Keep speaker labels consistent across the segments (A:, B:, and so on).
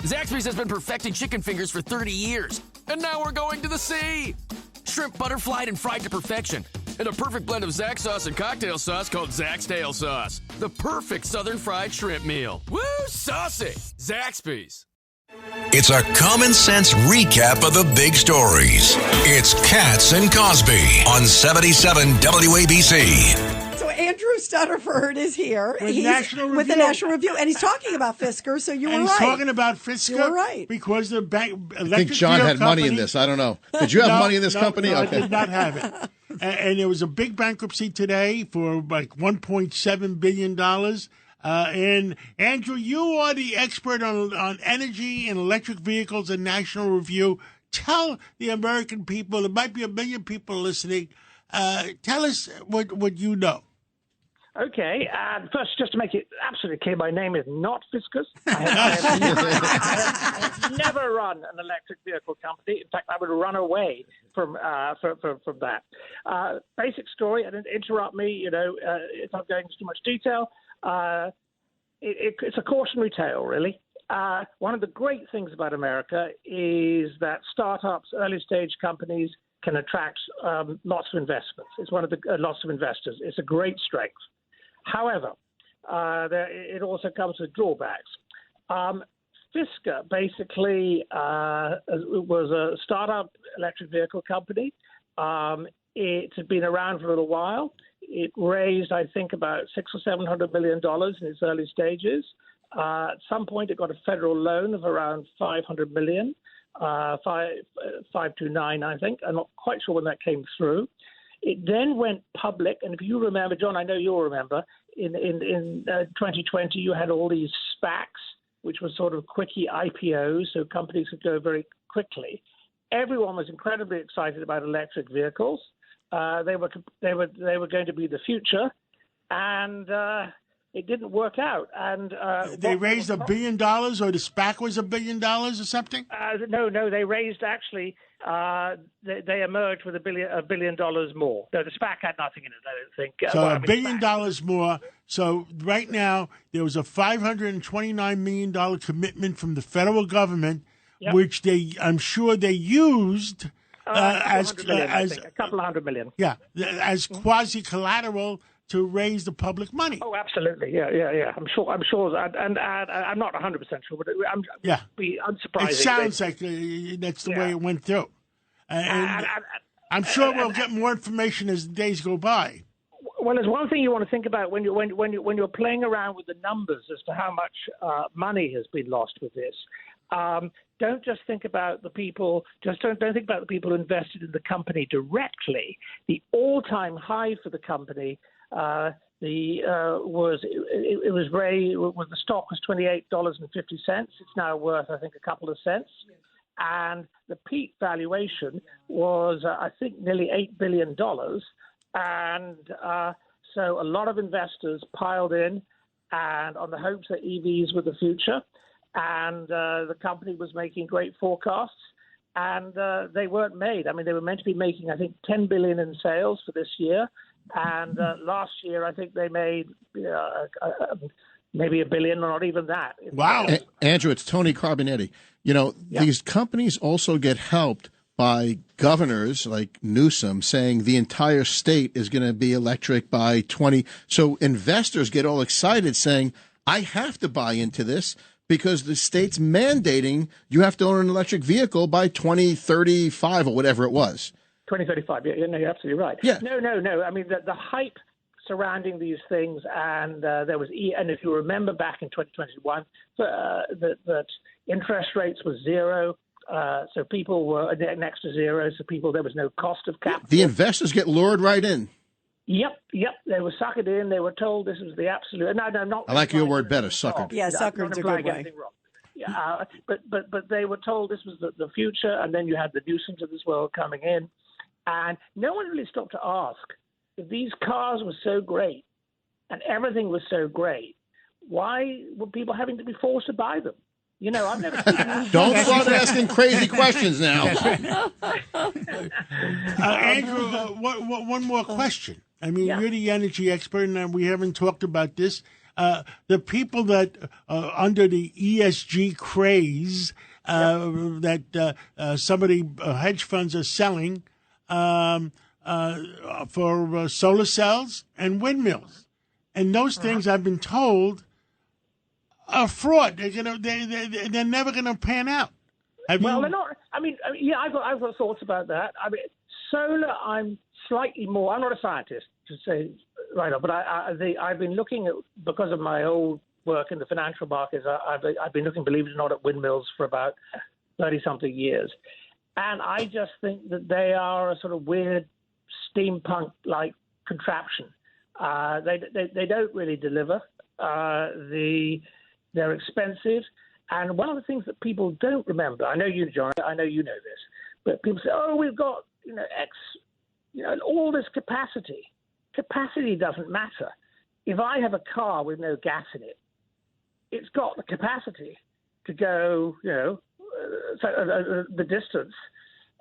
A: Zaxby's has been perfecting chicken fingers for 30 years, and now we're going to the sea. Shrimp butterflied and fried to perfection, and a perfect blend of Zax sauce and cocktail sauce called Zax Tail Sauce. The perfect southern fried shrimp meal. Woo, saucy! Zaxby's.
B: It's a common sense recap of the big stories. It's Katz and Cosby on 77 WABC.
C: So Andrew Stuttaford is here.
D: With
C: the National Review, and he's talking about Fisker. So you were right.
D: He's talking about Fisker.
C: You were right.
D: Because the electric
E: I think John had money in this. I don't know. Did you have money in this company?
D: No,
E: okay.
D: I did not have it. And there was a big bankruptcy today for like $1.7 billion. And Andrew, you are the expert on energy and electric vehicles and National Review. Tell the American people, there might be 1 million people listening, tell us what you know.
F: Okay. First, just to make it absolutely clear, my name is not Fiskers. I have never run an electric vehicle company. In fact, I would run away from that. Basic story, and interrupt me, if I'm going into too much detail. It's a cautionary tale, really. One of the great things about America is that startups, early-stage companies can attract lots of investments. It's one of the lots of investors. It's a great strength. However, it also comes with drawbacks. Fisker basically was a startup electric vehicle company. It had been around for a little while. It raised, I think, about $600 or $700 million in its early stages. At some point, it got a federal loan of around $500 million, 529, I think. I'm not quite sure when that came through. It then went public, and if you remember, John, I know you'll remember, in 2020, you had all these SPACs, which were sort of quickie IPOs, so companies could go very quickly. Everyone was incredibly excited about electric vehicles. They were going to be the future, and it didn't work out. And
D: they raised $1 billion, or the SPAC was $1 billion or something?
F: No, they raised actually. They emerged with $1 billion more. No, the SPAC had nothing in it, I don't think.
D: So $1 billion more. So right now there was a $529 million commitment from the federal government, yep, which I'm sure they used as
F: a couple of $100 million.
D: Yeah, as quasi collateral to raise the public money.
F: Oh, absolutely. Yeah. I'm sure, and I'm not 100% sure, but be unsurprising.
D: It sounds like that's the way it went through. And I'm sure we'll get more information as the days go by.
F: Well, there's one thing you want to think about when you're playing around with the numbers as to how much money has been lost with this. Don't just think about the people. Just don't think about the people who invested in the company directly. The all-time high for the company. The stock was $28.50. It's now worth, I think, a couple of cents. And the peak valuation was, I think, nearly $8 billion. And so a lot of investors piled in, and on the hopes that EVs were the future. And the company was making great forecasts, and they weren't made. I mean, they were meant to be making, I think, $10 billion in sales for this year. And last year, I think they made maybe $1 billion, or not even that.
D: Wow.
E: Andrew, it's Tony Carbonetti. These companies also get helped by governors like Newsom saying the entire state is going to be electric by 20. So investors get all excited saying, I have to buy into this because the state's mandating you have to own an electric vehicle by 2035 or whatever it was.
F: 2035. Yeah, no, you're absolutely right.
E: Yeah.
F: No. I mean, the hype surrounding these things, and there was, and if you remember back in 2021, that interest rates were zero, so people were next to zero, so there was no cost of capital.
E: The investors get lured right in.
F: Yep. They were suckered in. They were told this was the absolute. No, not.
E: I like your word better, suckered.
C: Yeah, suckered's a good way.
F: Yeah, but they were told this was the future, and then you had the Newsoms of this world coming in, and no one really stopped to ask if these cars were so great and everything was so great. Why were people having to be forced to buy them? I've never seen that.
E: Don't start asking crazy questions now.
D: Andrew, one more question. I mean, you're the energy expert, and we haven't talked about this. the people that under the ESG craze that some of the hedge funds are selling for solar cells and windmills, and those things I've been told are fraud. They're never gonna pan out.
F: They're not. I've got thoughts about that. Solar. I'm slightly more. I'm not a scientist to say right now, but I've been looking at, because of my old work in the financial markets. I've been looking, believe it or not, at windmills for about 30-something years, and I just think that they are a sort of weird steampunk-like contraption. They don't really deliver. They're expensive. And one of the things that people don't remember, I know you, John, I know you know this, but people say, oh, we've got, all this capacity. Capacity doesn't matter. If I have a car with no gas in it, it's got the capacity to go, the distance,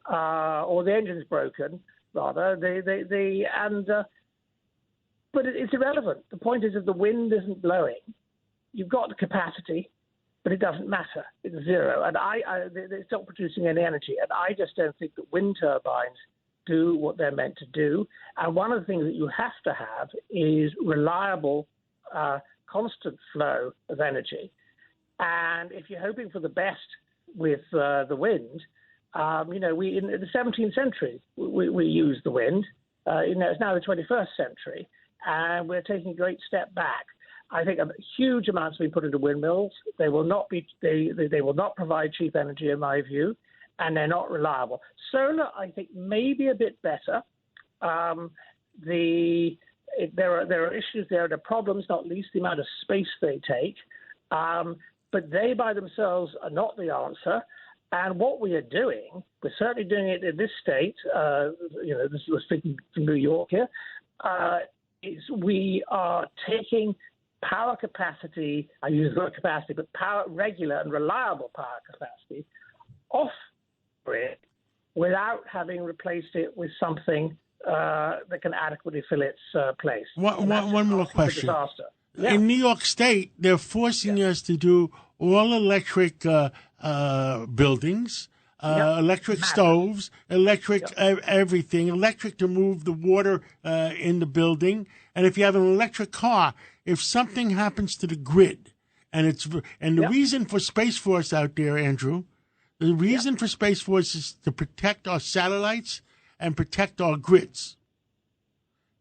F: or the engine's broken, rather. But it's irrelevant. The point is, if the wind isn't blowing, you've got the capacity, but it doesn't matter. It's zero. And it's not producing any energy. And I just don't think that wind turbines do what they're meant to do. And one of the things that you have to have is reliable, constant flow of energy. And if you're hoping for the best with the wind, we in the 17th century, we used the wind. It's now the 21st century, and we're taking a great step back. I think huge amounts have been put into windmills. They will not be. They will not provide cheap energy, in my view, and they're not reliable. Solar, I think, may be a bit better. There are issues there. There are problems, not least the amount of space they take. But they by themselves are not the answer. And what we are doing, we're certainly doing it in this state. This was speaking from New York here. Is we are taking power capacity, I use the word capacity, but regular and reliable power capacity off grid without having replaced it with something that can adequately fill its place.
D: One more question.
F: Disaster. Yeah.
D: In New York State, they're forcing us to do all electric buildings, electric stoves, electric everything, electric to move the water in the building. And if you have an electric car, if something happens to the grid, the reason for Space Force out there, Andrew, the reason for Space Force is to protect our satellites and protect our grids.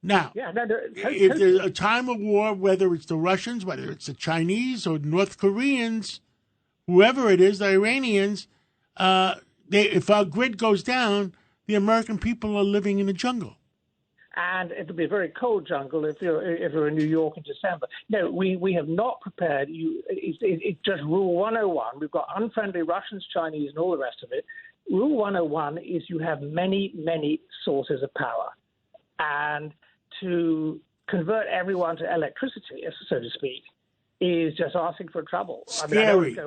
D: Now, if there's a time of war, whether it's the Russians, whether it's the Chinese or North Koreans, whoever it is, the Iranians, if our grid goes down, the American people are living in a jungle.
F: And it'll be a very cold jungle if you're in New York in December. No, we have not prepared. It's just Rule 101. We've got unfriendly Russians, Chinese, and all the rest of it. Rule 101 is you have many, many sources of power. And to convert everyone to electricity, so to speak, is just asking for trouble.
D: Scary.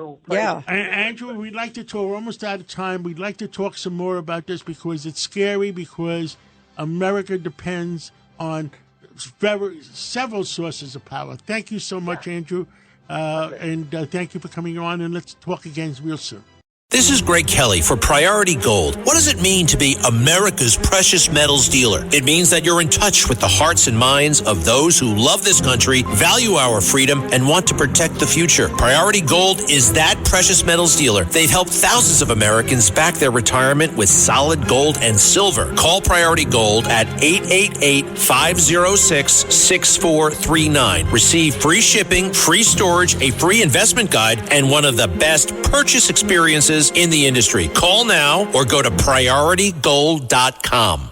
D: Andrew, we'd like to talk. We're almost out of time. We'd like to talk some more about this because it's scary, because America depends on several sources of power. Thank you so much, Andrew, and thank you for coming on, and let's talk again real soon.
G: This is Greg Kelly for Priority Gold. What does it mean to be America's precious metals dealer? It means that you're in touch with the hearts and minds of those who love this country, value our freedom, and want to protect the future. Priority Gold is that precious metals dealer. They've helped thousands of Americans back their retirement with solid gold and silver. Call Priority Gold at 888-506-6439. Receive free shipping, free storage, a free investment guide, and one of the best purchase experiences in the industry. Call now or go to PriorityGold.com.